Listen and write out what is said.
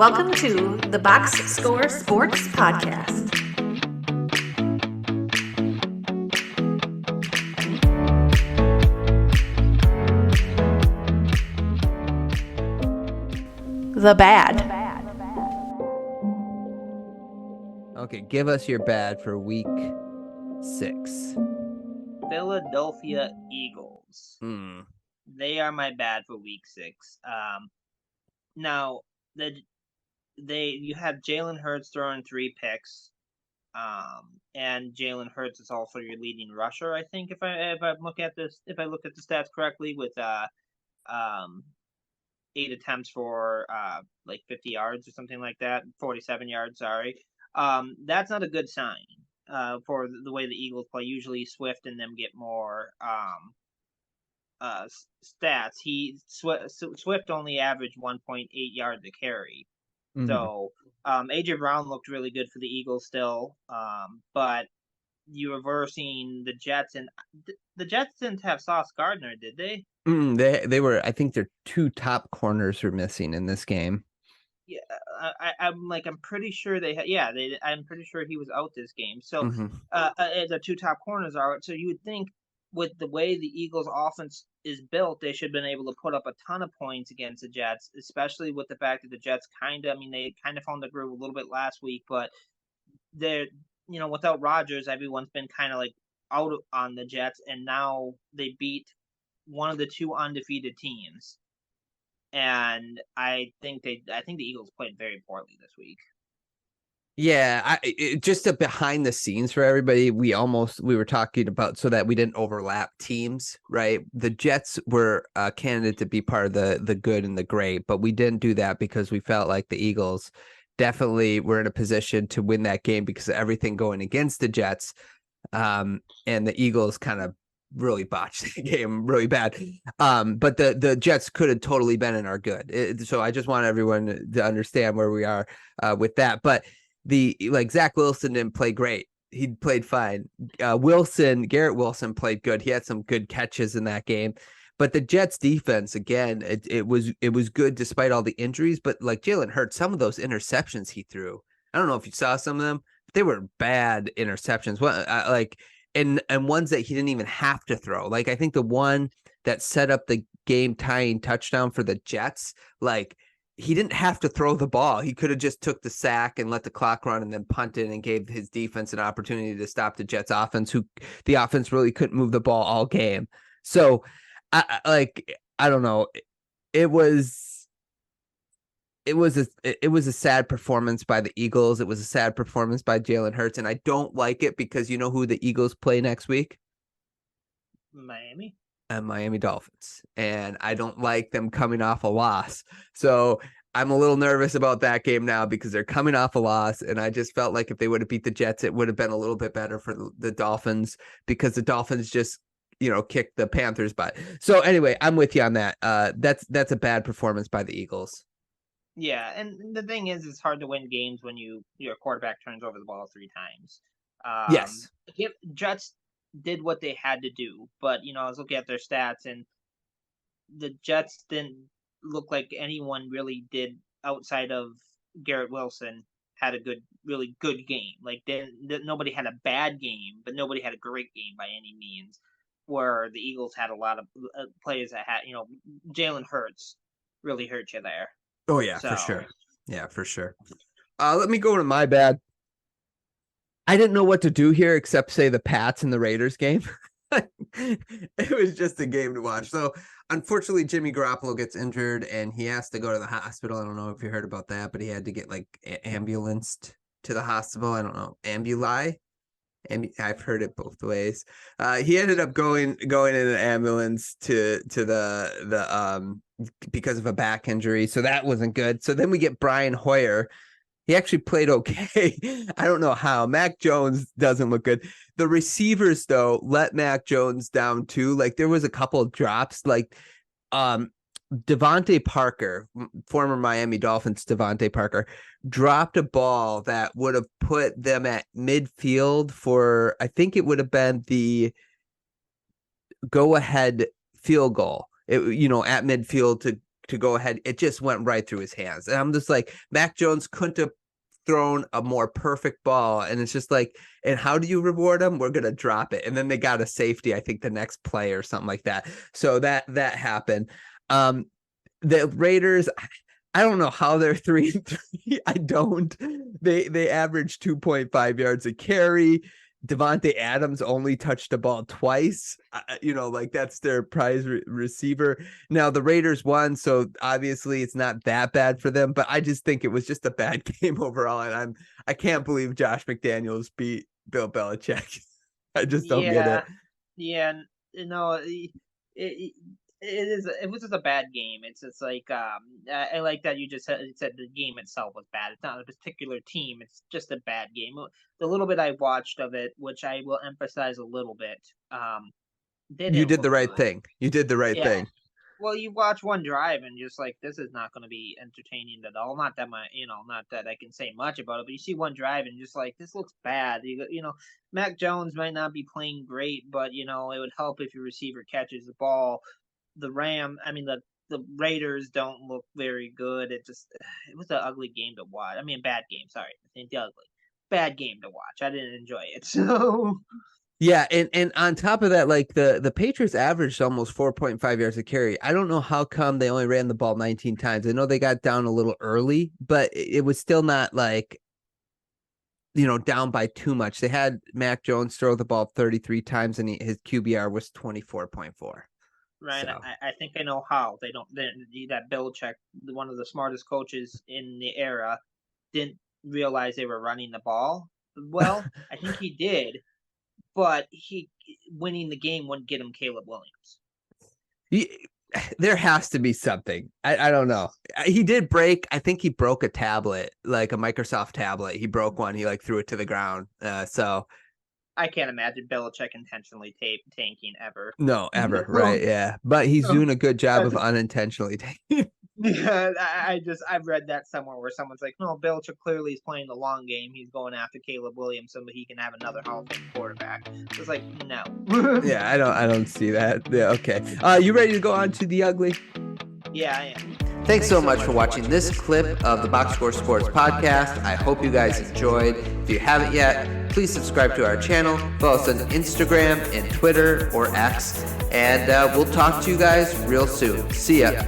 Welcome to the Box Score Sports Podcast. The bad. Okay, give us your bad for week 6. Philadelphia Eagles. They are my bad for week 6. Now you have Jalen Hurts throwing 3 picks, and Jalen Hurts is also your leading rusher. I think if I look at the stats correctly, with 8 attempts for like 50 yards or something like that, 47 yards. Sorry, that's not a good sign for the way the Eagles play. Usually Swift and them get more stats. Swift only averaged 1.8 yards a carry. Mm-hmm. So AJ Brown looked really good for the Eagles still, but you were versing the Jets, and the Jets didn't have Sauce Gardner, did they? They were. I think their 2 top corners were missing in this game. Yeah, I'm pretty sure they had. Yeah, I'm pretty sure he was out this game. So the 2 top corners are out. So you would think, with the way the Eagles' offense is built, they should have been able to put up a ton of points against the Jets, especially with the fact that the Jets they kind of found the groove a little bit last week, but they're, without Rodgers, everyone's been kind of like out on the Jets, and now they beat one of the 2 undefeated teams. And I think the Eagles played very poorly this week. Yeah, just a behind the scenes for everybody. We were talking about, so that we didn't overlap teams, right? The Jets were a candidate to be part of the good and the great, but we didn't do that because we felt like the Eagles definitely were in a position to win that game because of everything going against the Jets. And the Eagles kind of really botched the game really bad. But the Jets could have totally been in our good. So I just want everyone to understand where we are with that. But Zach Wilson didn't play great. He played fine. Garrett Wilson played good. He had some good catches in that game. But the Jets defense, again, it was good despite all the injuries. But like Jalen Hurts, some of those interceptions he threw, I don't know if you saw some of them, but they were bad interceptions. And ones that he didn't even have to throw. Like, I think the one that set up the game tying touchdown for the Jets, like, he didn't have to throw the ball. He could have just took the sack and let the clock run and then punted and gave his defense an opportunity to stop the Jets offense, who the offense really couldn't move the ball all game. So I don't know. It was a sad performance by the Eagles. It was a sad performance by Jalen Hurts, and I don't like it because you know who the Eagles play next week? Miami. Miami Dolphins, and I don't like them coming off a loss. So I'm a little nervous about that game now because they're coming off a loss, and I just felt like if they would have beat the Jets, it would have been a little bit better for the Dolphins, because the Dolphins just kicked the Panthers' butt. So anyway, I'm with you on that. That's a bad performance by the Eagles. Yeah, and the thing is, it's hard to win games when your quarterback turns over the ball 3 times. Yes. Jets did what they had to do, but I was looking at their stats, and the Jets didn't look like anyone really did outside of Garrett Wilson had a really good game. Like, nobody had a bad game, but nobody had a great game by any means. Where the Eagles had a lot of players that had, Jalen Hurts really hurt you there. Oh yeah, for sure. Yeah, for sure. Let me go to my bad. I didn't know what to do here except say the Pats and the Raiders game. It was just a game to watch. So unfortunately, Jimmy Garoppolo gets injured and he has to go to the hospital. I don't know if you heard about that, but he had to get ambulanced to the hospital. I don't know, ambuli. I've heard it both ways. He ended up going in an ambulance to the because of a back injury, so that wasn't good. So then we get Brian Hoyer. He actually played okay. I don't know how. Mac Jones doesn't look good. The receivers, though, let Mac Jones down too. Like, there was a couple of drops. Like, Devontae Parker, former Miami Dolphins Devontae Parker, dropped a ball that would have put them at midfield for, I think it would have been the go-ahead field goal. At midfield to go ahead. It just went right through his hands. And I'm just like, Mac Jones couldn't have thrown a more perfect ball. And it's just like, and how do you reward them? We're going to drop it. And then they got a safety, I think the next play or something like that. So that happened. The Raiders, I don't know how they're 3-3. I don't. They average 2.5 yards a carry. Devontae Adams only touched the ball twice. Like that's their prize receiver. Now the Raiders won, so obviously it's not that bad for them. But I just think it was just a bad game overall, and I can't believe Josh McDaniels beat Bill Belichick. I just don't get it. Yeah, it was just a bad game. It's just like I like that you just said the game itself was bad. It's not a particular team. It's just a bad game. The little bit I watched of it, which I will emphasize a little bit, you did the right thing. You did the right thing. Well, you watch one drive and just like, this is not going to be entertaining at all. Not that not that I can say much about it, but you see one drive and just like, this looks bad. Mac Jones might not be playing great, but it would help if your receiver catches the ball. The Raiders don't look very good. It was an ugly game to watch. I mean, bad game. Sorry, I think the ugly, bad game to watch. I didn't enjoy it. So. Yeah, and on top of that, like the Patriots averaged almost 4.5 yards a carry. I don't know how come they only ran the ball 19 times. I know they got down a little early, but it was still not like, down by too much. They had Mac Jones throw the ball 33 times, and his QBR was 24.4. Right, so. I think I know how that Belichick, one of the smartest coaches in the era, didn't realize they were running the ball. Well, I think he did. But winning the game wouldn't get him Caleb Williams. There has to be something. I don't know. He did break. I think he broke a tablet, like a Microsoft tablet. He broke one. He threw it to the ground. So I can't imagine Belichick intentionally tanking ever. No, ever. Right. Yeah. But he's doing a good job of unintentionally tanking. Yeah, I've read that somewhere where someone's like, no, Belichick clearly is playing the long game. He's going after Caleb Williams so that he can have another Hall of Fame quarterback. It's like, no. Yeah, I don't see that. Yeah, okay. You ready to go on to the ugly? Yeah, I am. Thanks so much for watching this clip of the Box Score Sports podcast. I hope you guys enjoyed. If you haven't yet, please subscribe to our channel. Follow us on Instagram and Twitter or X. And we'll talk to you guys real soon. See ya.